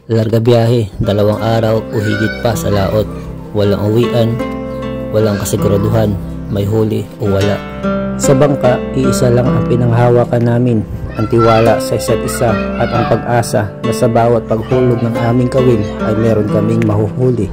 Larga biyahe, 2 araw o higit pa sa laot. Walang uwian, walang kasiguraduhan, may huli o wala. Sa bangka, iisa lang ang pinanghawakan namin, ang tiwala sa isa't isa at ang pag-asa na sa bawat paghulog ng aming kawil ay meron kaming mahuhuli.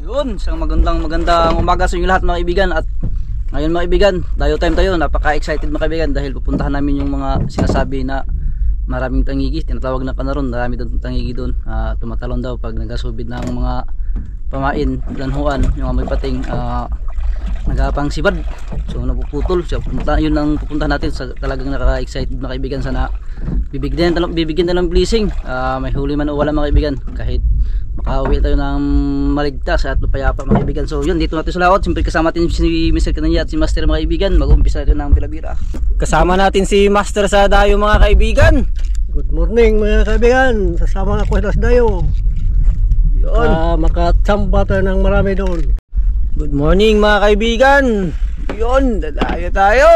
Yun, isang magandang umaga sa inyo lahat mga kaibigan. At ngayon mga kaibigan, dayo time tayo, napaka-excited mga kaibigan dahil pupuntahan namin yung mga sinasabi na maraming tangigi, tinatawag na kanaron, marami doon tangigi doon. Tumatalon daw pag nagasubid ng mga pamain, lanhuan, yung mga may pating, nagapang sibad, so napuputol. So yun ang pupuntahan natin. Sa talagang nakaka-excited mga kaibigan. Sana bibigyan na ng blessing, may huli man o wala mga kaibigan, kahit makauwi tayo ng maligtas at payapa mga kaibigan. So yun, dito natin sa laot. Siyempre kasama natin si Mr. Kananya at si Master mga kaibigan. Mag-umpisa natin ng Pilabira. Kasama natin si Master sa dayo mga kaibigan. Good morning mga kaibigan. Sasama ako sa dayo. Yun, makatsamba tayo ng marami doon. Good morning mga kaibigan. Yun, dadayo tayo.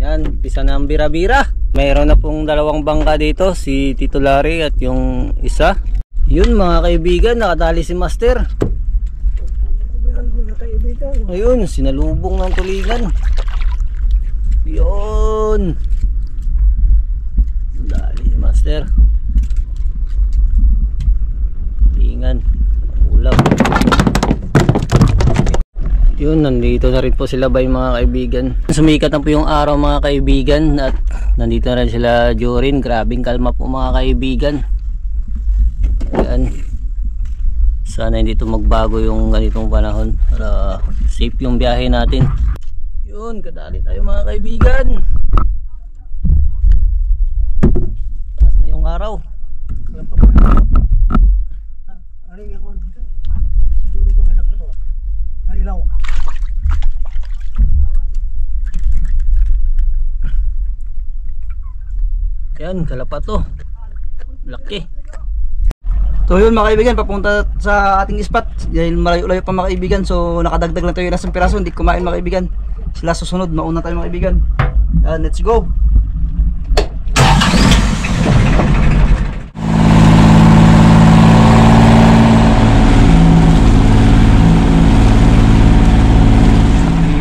Yan, umpisa ng Bira-Bira. Mayroon na pong 2 bangka dito, si Tito Larry at yung isa. Yun mga kaibigan, nakadali si Master. Ayun, sinalubong ng tulingan. Yun, dali si Master. Tulingan, ulam. Yun, nandito na rin po sila bay mga kaibigan. Sumikat na po yung araw mga kaibigan. At nandito na rin sila Jorin. Grabing kalma po mga kaibigan. Yan. Sana hindi ito magbago yung ganitong panahon para safe yung biyahe natin. Yun, kadali tayo mga kaibigan. Taas na yung araw. Yan, kalapa to. Laki. So yun mga kaibigan, papunta sa ating spot dahil malayo-layo pa mga kaibigan. So nakadagdag lang tayo ng isang piraso, hindi kumain mga kaibigan. Sila susunod, mauna tayo mga kaibigan. Let's go.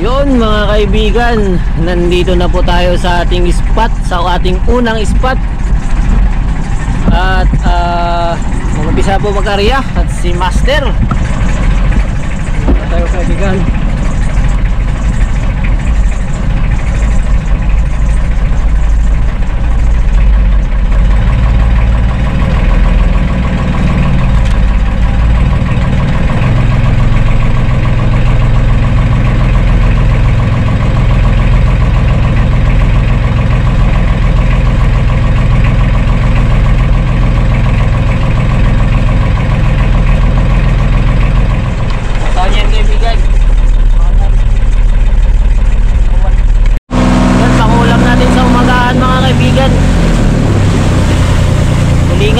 Yun mga kaibigan, nandito na po tayo sa ating spot, sa ating unang spot. At mag-umpisa po mag-arya at si Master. Tayo kaibigan.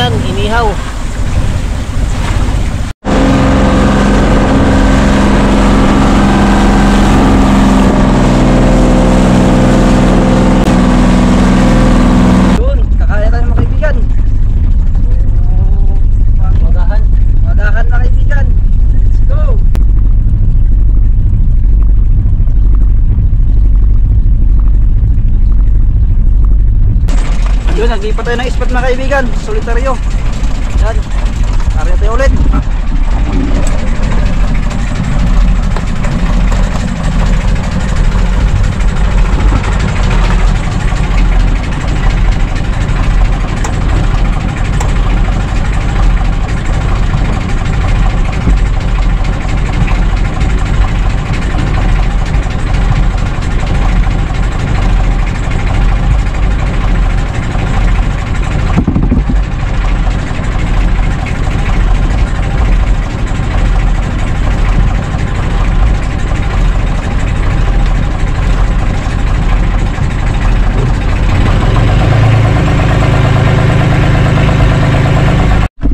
Inihaw. Yun, kakaya tayo mga kaibigan. Magahan mga kaibigan. Let's go. Yun, naglipat tayo ng spot mga kaibigan. Solitaryo. Yan, area tayo ulit.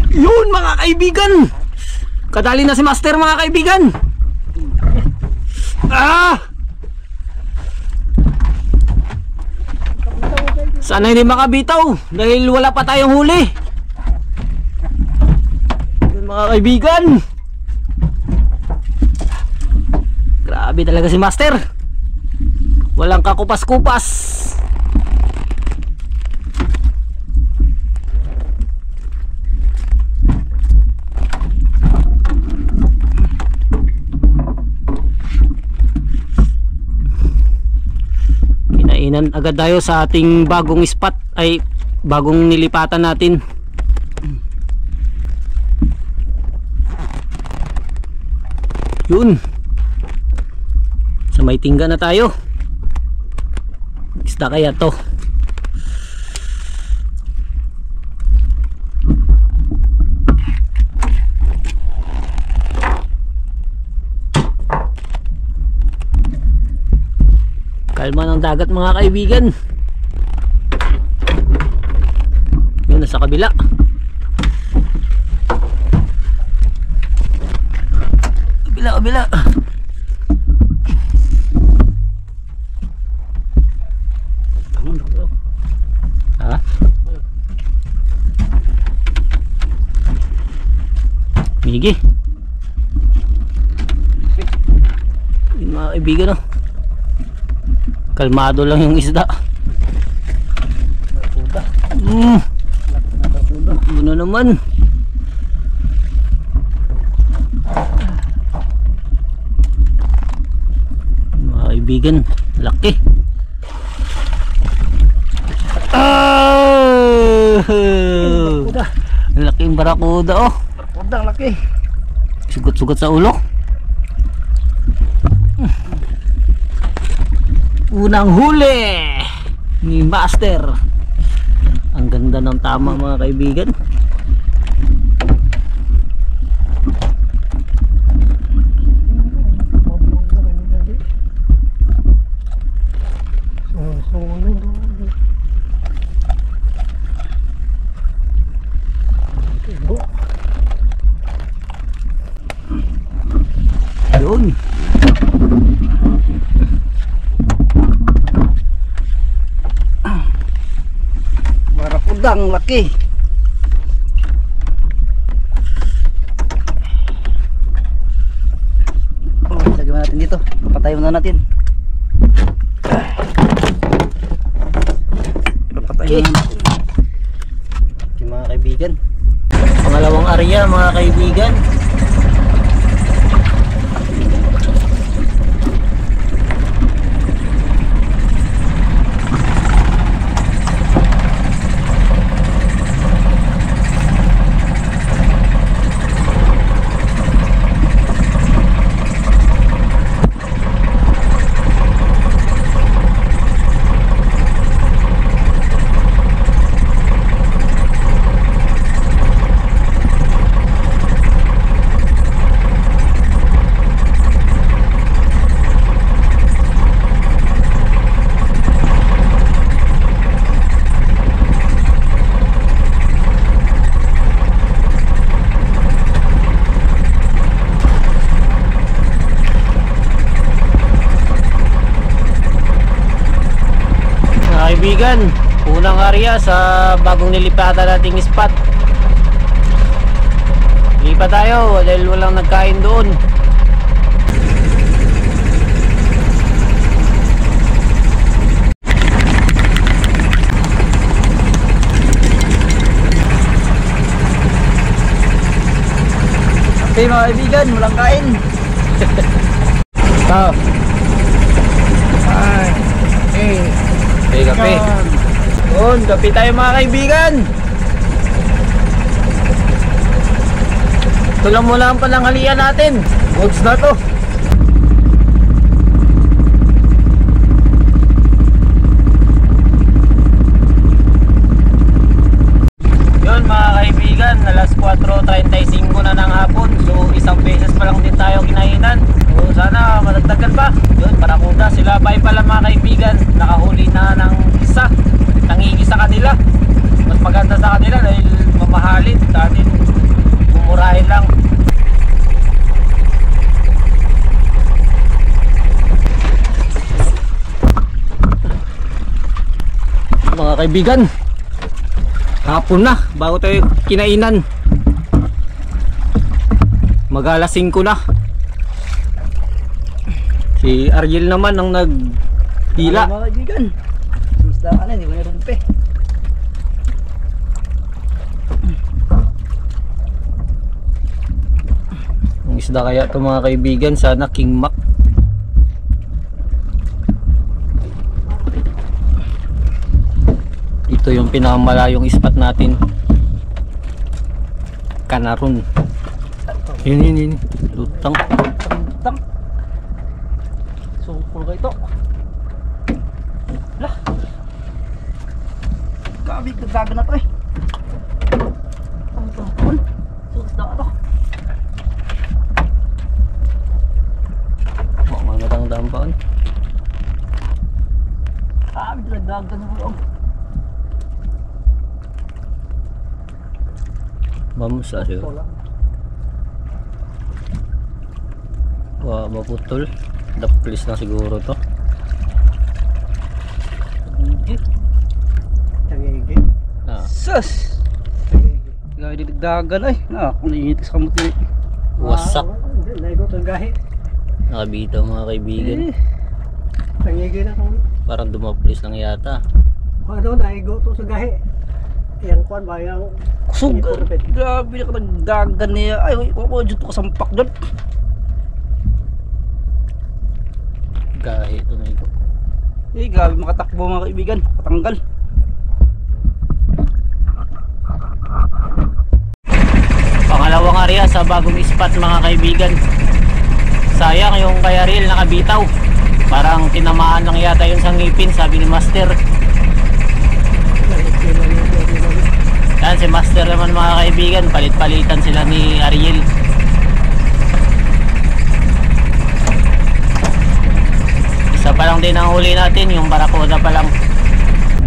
Yun mga kaibigan. Kadali na si Master mga kaibigan. Sana hindi makabitaw dahil wala pa tayong huli. Yun mga kaibigan. Grabe talaga si Master. Walang kakupas-kupas. Kinainan agad tayo sa ating bagong spot, ay bagong nilipatan natin. Yun. Sa may tingga na tayo. Isda kaya to? Kalma ng dagat mga kaibigan. Yun, nasa kabila. Kabila. Ha? Migi. Yung mga kaibigan, oh. Kalmado lang yung isda. Ano naman? Mga kaibigan, laki. Laki yung barakuda, oh. Barakuda, laki. Sugot-sugot sa ulo. Unang huli ni Master. Ang ganda ng tama mga kaibigan. Yun. Barakudang laki. Lagyan natin dito. Papatay muna natin. Papatay muna natin. Okay, mga kaibigan. Pangalawang area mga kaibigan. Kaibigan, unang area sa bagong nilipatan nating spot. Lipat tayo dahil walang nagkain doon. Okay mga kaibigan, walang kain. Ito. Kape. Yun, kape tayo mga kaibigan. Ito lang muna ang pananghalian natin. Goods na to. Yun mga kaibigan, alas 4:35 na ng hapon. So isang beses pa lang din tayo kinainan. So sana madagdagan pa. Yun, barakuda. Sila bay pala mga kaibigan. Nakahuli na ng isa. Nangigi sa kanila. Mas maganda sa kanila dahil mamahalin sa atin. Mga kaibigan, hapon na bago tayo kinainan. Mag-alas 5 na. Si Ariel naman ang naghila. Mga kaibigan, isda ka na, hindi ko narumpe. Ang isda kaya ito mga kaibigan, sana King Mac. Ito yung pinakamalayong spot natin, Kanarun. Yun lutang. Tang. Sungkol ka ito. Lah. Grabe, nagdaga na to eh. Tungkol. Isda ka to. Magandang dampaan. Grabe, nagdaga na to. Vamos a hacer. Wah, maputol. Daplis na siguro to. Tangigi. Ah, Sus! Grabe, nagdaga na eh. Kung naiitis ka mo ito eh. wasak. Naigot ang gahi. Nakabitaw mga kaibigan. Tangigi na kung Parang dumaplis lang yata. ano, naigot to sa gahi. Yang kuan ba yung Kusog! Grabe na ka nagdaga niya. Ay, wala dyan to kasampak dyan. Gahe ito na ito. Eh, grabe makatakbo mga kaibigan. Patanggal. Pangalawang area sa bagong spot mga kaibigan. Sayang yung kay Ariel nakabitaw. Parang tinamaan lang yata yun sa ngipin, sabi ni Master. Yan si Master naman mga kaibigan, palit-palitan sila ni Ariel. Isa pa lang din ang huli natin, yung barakuda pa lang.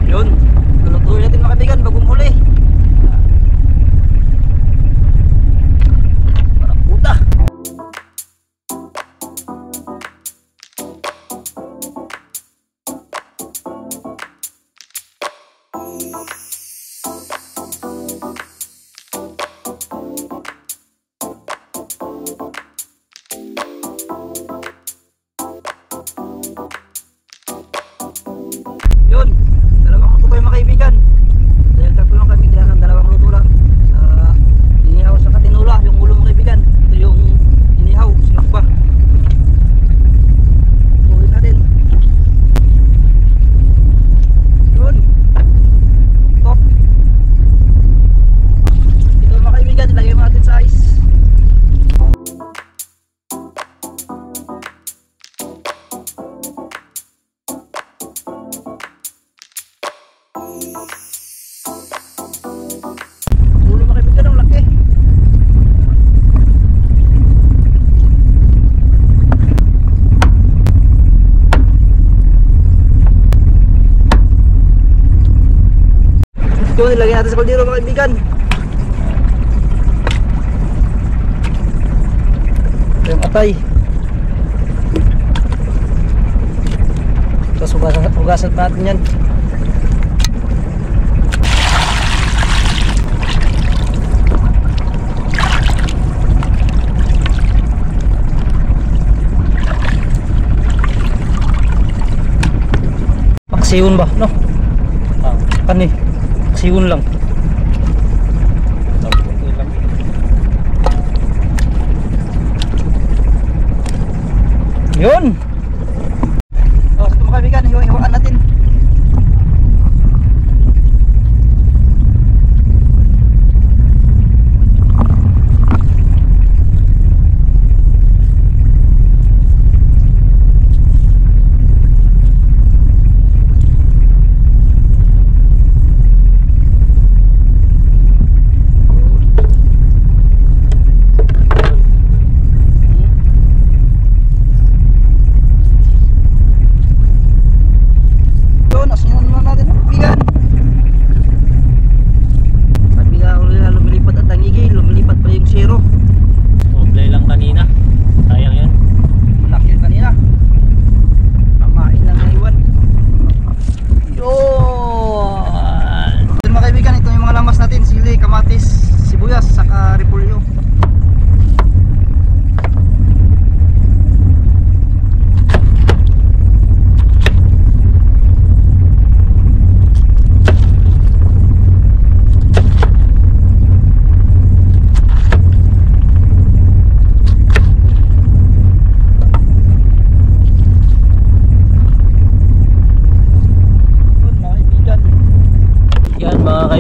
Yun. Tulutuloy natin mga kaibigan bagong huli. Barakuda. Yun, dalawang luto pa yung mga kaibigan. Dahil tatlo lang kami, kailangan dalawang luto lang. Sa inihaw sa katinula, yung ulo mga kaibigan. Ito yung inihaw, sinakba. Tuloy natin. Yun. Top. Ito mga kaibigan, ilagay mo natin sa ice. Ulo mga kaibigan, ang laki. Ito, nilagay natin sa kaldero mga kaibigan. Ito yung atay. Tapos hugasan pa natin yan. Paksiyon ba? No? Kani? Paksiyon lang. Yun! O, sa mga kaibigan, hiwa-hiwaan natin.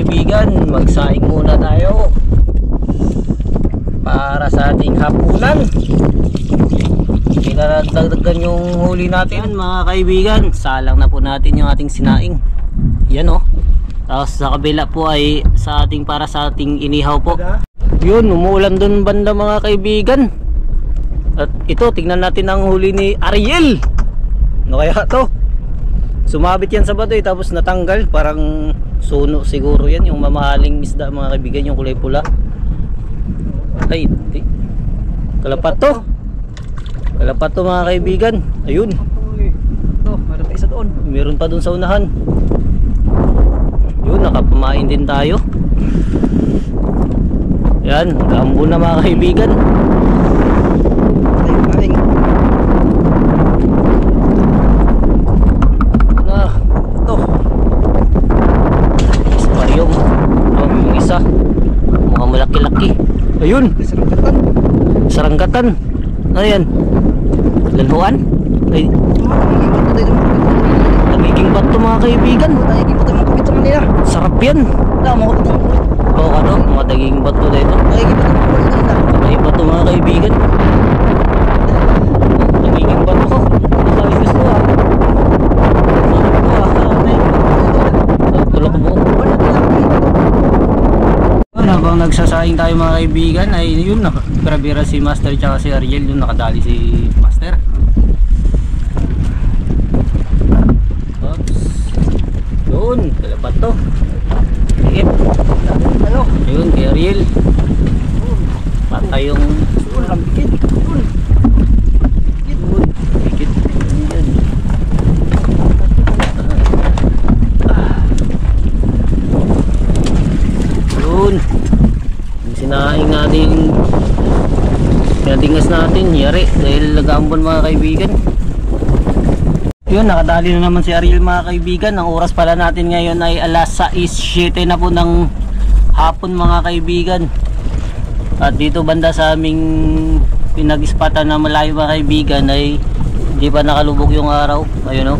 kaibigan, magsaing muna tayo para sa ating hapunan. Pinaragdagan yung huli natin mga kaibigan. Salang na po natin yung ating sinaing. Yan o. Tapos sa kabila po ay sa ating para sa ating inihaw po. Yun, umuulan dun banda mga kaibigan. At ito, tingnan natin ang huli ni Ariel. Ano kaya to? Sumabit yan sa bato tapos natanggal. Parang suno siguro yan. Yung mamahaling isda mga kaibigan, yung kulay pula. Ay, hindi. Kalapat to. Kalapat to mga kaibigan. Ayun. Ito, meron pa isa doon. Meron pa dun sa unahan. Yun, nakapamain din tayo. Yan, gambo na mga kaibigan. Kaling. Ito. Isparyong. Yung isa. Mukhang malaki-laki. Ayun. Sarangkatan. Saranggatan. Ano yan? Lanhuan? Ay, nagiging bato mga kaibigan. Nagiging bato mga kapit sa kanila. Sarap yan. Wala, mga kapit ang ulit. O ano, mga daging bato dito. Nagiging bato mga kapit kanila. May bato mga kaibigan. Nagiging bato ko. Ayos to ah. Tulog mo. Habang nagsasaing tayo mga kaibigan ay yun, nakabira si Master tsaka si Ariel. Yun, nakadali si Master. Oops. Yun, kalapat to. Liit. Ano? Ayun, kay Ariel. Patay yung Bikit. bikit. Yan. Yun. Yung sinaing natin, pinatingas natin, yari dahil nag-aambon mga kaibigan. Yun, nakadali na naman si Ariel mga kaibigan. Ang oras pala natin ngayon ay alas 6:07 na po ng hapon mga kaibigan. At dito banda sa aming pinag-ispatan na malayo mga kaibigan ay hindi pa nakalubog yung araw. Ayun o.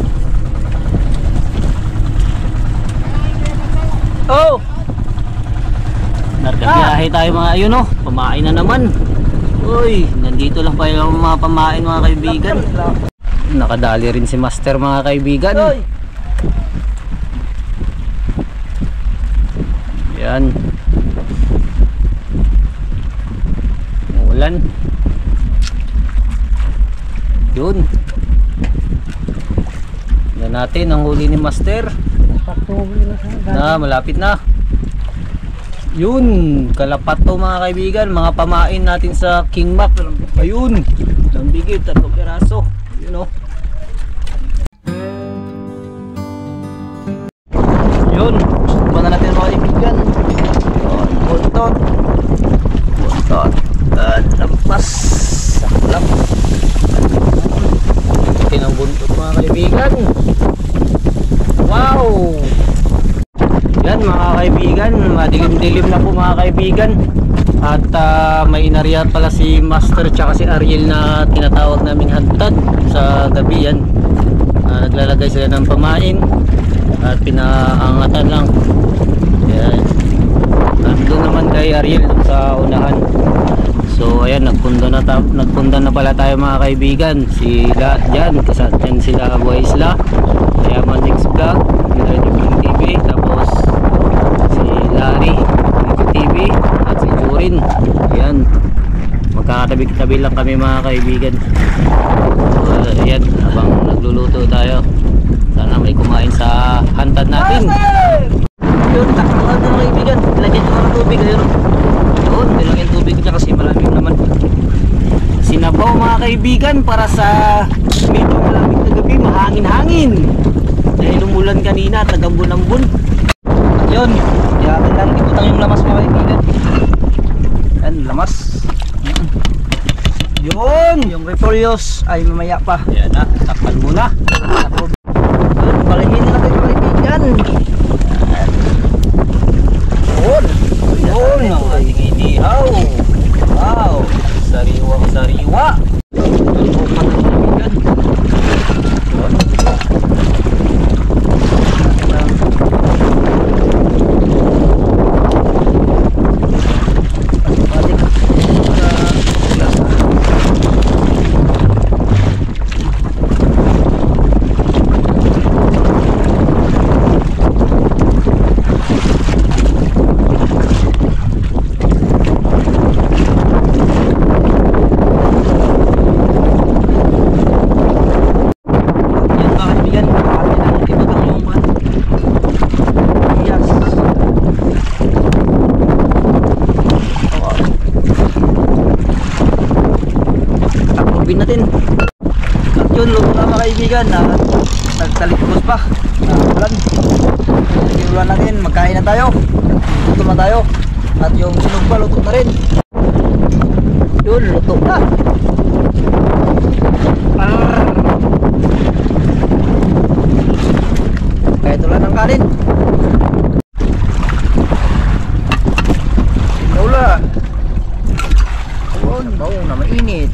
Oh! Narkabiyahe tayo mga, ayun o, pamain na naman. Uy, nandito lang pa yung mga pamain mga kaibigan. Nakadali rin si Master mga kaibigan. Yan. Ulan. Yun. Yan natin ang huli ni Master. Na, malapit na. Yun, kalapat to mga kaibigan, mga pamain natin sa King Mac. Ayun, nambigit, 3 piraso. Yun o. Yun, Subukan na natin mga kaibigan. Buntot. Buntot. At lampas. Saklap. tinang buntot mga kaibigan. Wow! Yan mga kaibigan, madilim-dilim na po mga kaibigan. At may inarya pala si Master tsaka si Ariel na tinatawag naming hantad sa gabi yan. Naglalagay sila ng pamain at pinaangatan lang. Yan. At doon naman kay Ariel doon sa unahan. So ayan, nagpunta na pala tayo mga kaibigan. Sila dyan, kasatyan sila Buhay Isla, Yaman Next Vlog, TV, tapos si Larry TV at si Jurin. Ayan, magkakatabi-tabi lang kami mga kaibigan. So ayan, habang nagluluto tayo, sana may kumain sa hantad natin. Yun, takpan na mga kaibigan. Lagyan ko ng tubig. Ayun. Yun, nilagyan tubig niya kasi malamig naman. Sinabaw mga kaibigan para sa medyo malamig na gabi, mahangin-hangin. Dahil umulan kanina at nagambun-ambun. At yun, yakin lang ibutang yung lamas mga kaibigan. Yan, lamas. Yun, yung repollos ay mamaya pa. Ayan na, takpan muna. Yun, palahin na natin mga kaibigan. Yun, yun, ang ating inihaw. Wow, sariwang sariwa. Bukan na kaibigan. Yun. tubig natin. At yun, luto na mga kaibigan. Nagtalikos pa. Ulan. Sige, ulan natin. Magkain na tayo. Luto na tayo. At yung sunog pa, luto na rin. Yun, luto na. Kaya ito lang ang kanin. Naula. Yun, bawo na mainit.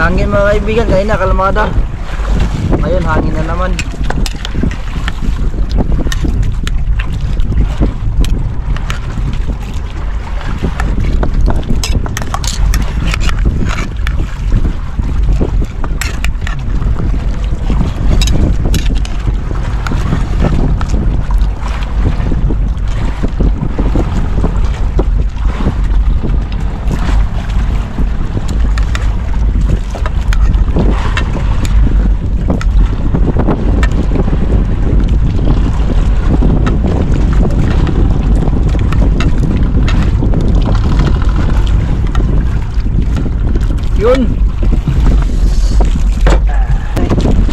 Hangin mga kaibigan, kanina kalmada. Ngayon hangin na naman.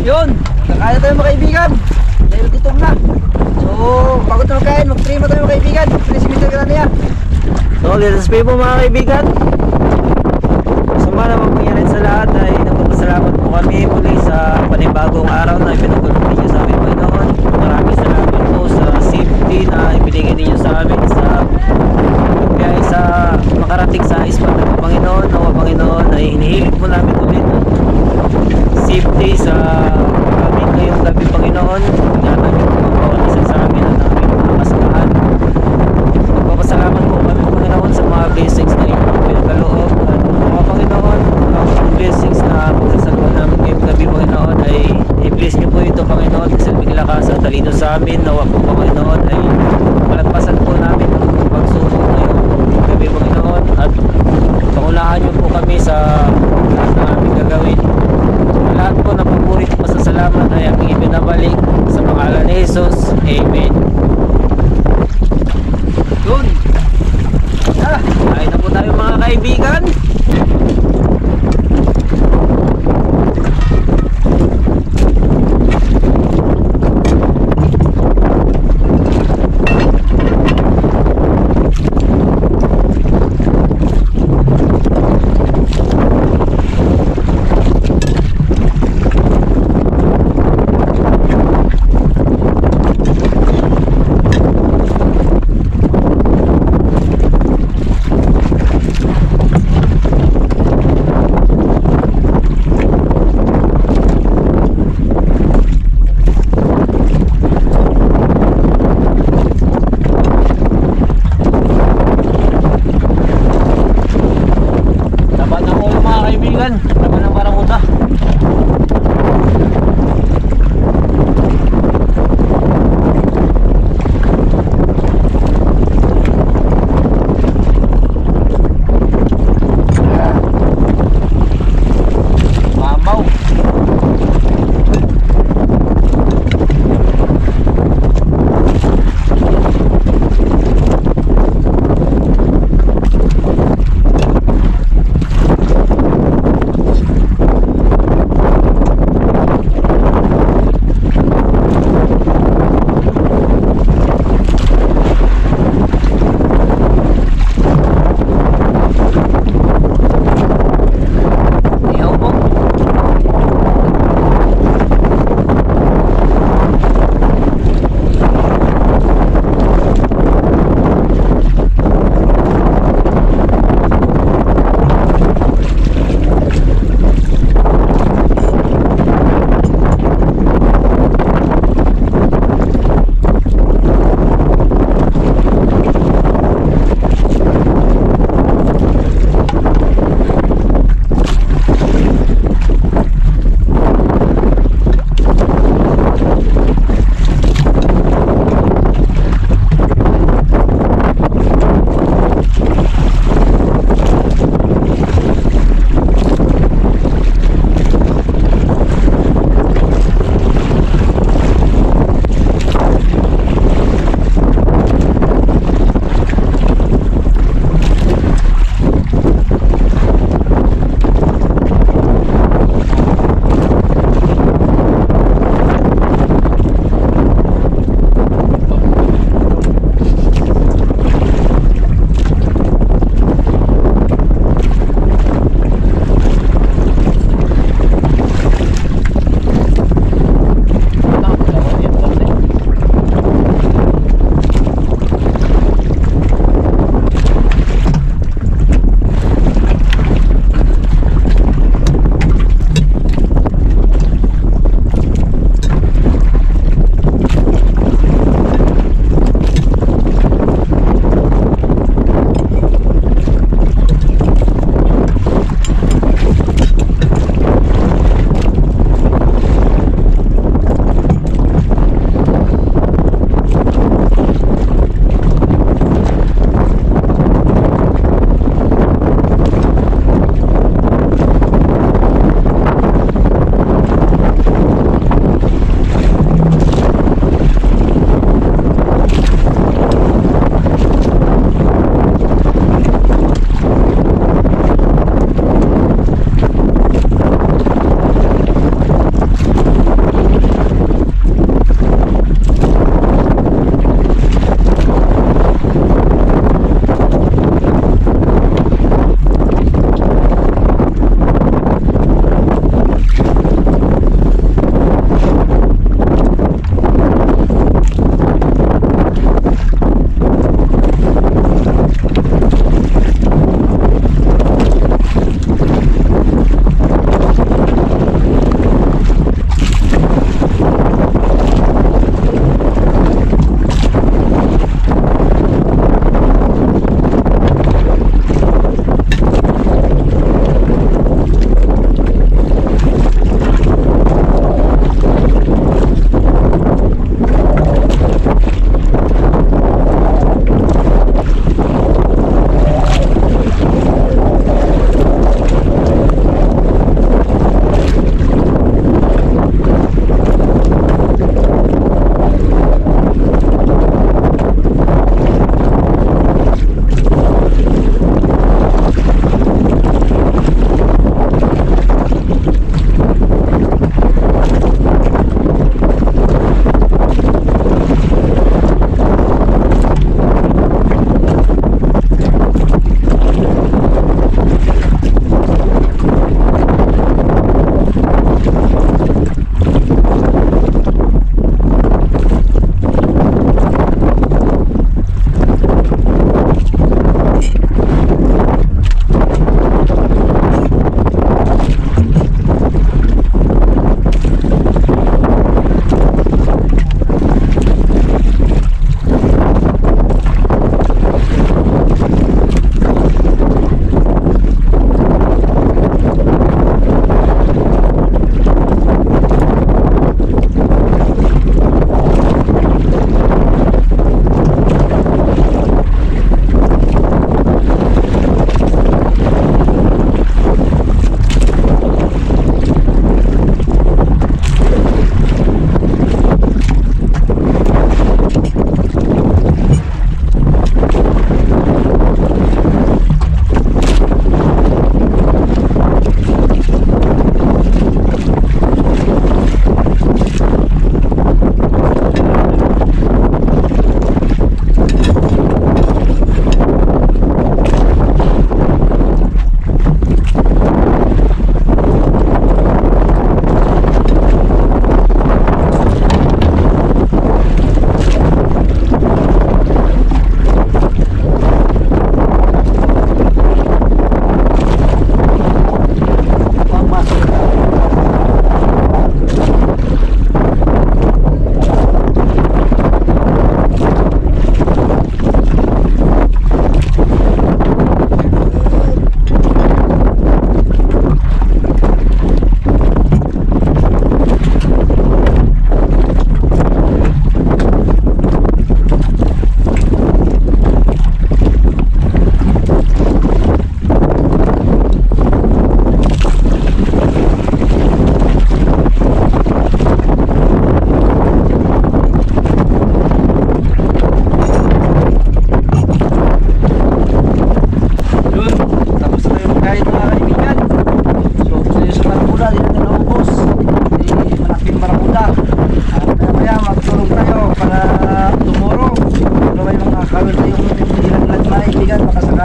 Yun, kakain na tayo mga kaibigan dahil gutom na. So, bago tayo magkain, mag-pray mo tayo mga kaibigan. Pray si Mr. Grania. So, let us pray po mga kaibigan. So, maraming pangyarihan sa lahat ay nagpapasalamat po kami muli sa panibagong araw na ipinagulong ninyo sa amin, Panginoon. Maraming salamat po sa safety na ibinigay ninyo sa amin sa makarating sa ispat ng Panginoon. Nawa Panginoon ay hinihiling po namin ulit safety sa amin ngayong gabi, Panginoon. Ingatan niyo po ang bawat isa sa amin at aming mga kasamahan. Magpapasalamat po kami, Panginoon, sa mga blessings na inyong pinagkaloob. At mga Panginoon, ang blessings na pagsasaluhan namin ngayong gabi, Panginoon, ay i-bless niyo po ito, Panginoon, silbing lakas at talino sa amin. Nawa po, Panginoon, ay malagpasan po namin ang pagsubok ngayong gabi, Panginoon, at pangunahan niyo po kami sa lahat na aming gagawin. Lahat po na paborito pasasalamat ay aming ibinabalik sa pangalan ni Jesus. Amen.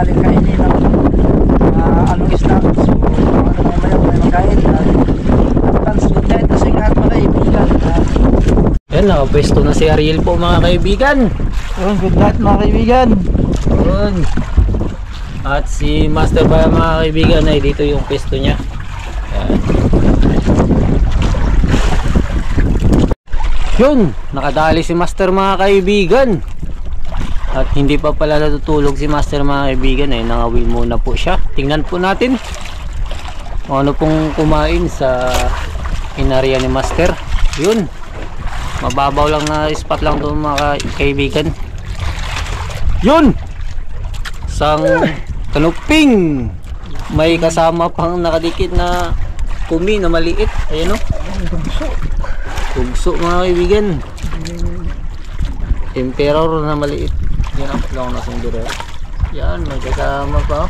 tanghaling kainin ng anong isda. So ano mamaya tayo magkain. Advance good night sa inyo lahat mga kaibigan. Yan, nakapwesto na si Ariel po mga kaibigan. Yun, good night mga kaibigan. Yun. At si Master pa mga kaibigan ay dito yung pwesto niya. Yan. Yun, nakadali si Master mga kaibigan. At hindi pa pala natutulog si Master mga kaibigan, nangawil muna po siya. Tingnan po natin kung ano pong kumain sa inarya ni Master. Yun, mababaw lang na spot lang doon mga kaibigan. Yun, isang kanuping, may kasama pang nakadikit na kumi na maliit. Ayan o, tugso mga kaibigan, emperor na maliit. Yan ang lang na sunduro. Yan, may kasama pa.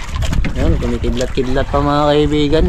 Yan, kumikidlat-kidlat pa mga kaibigan.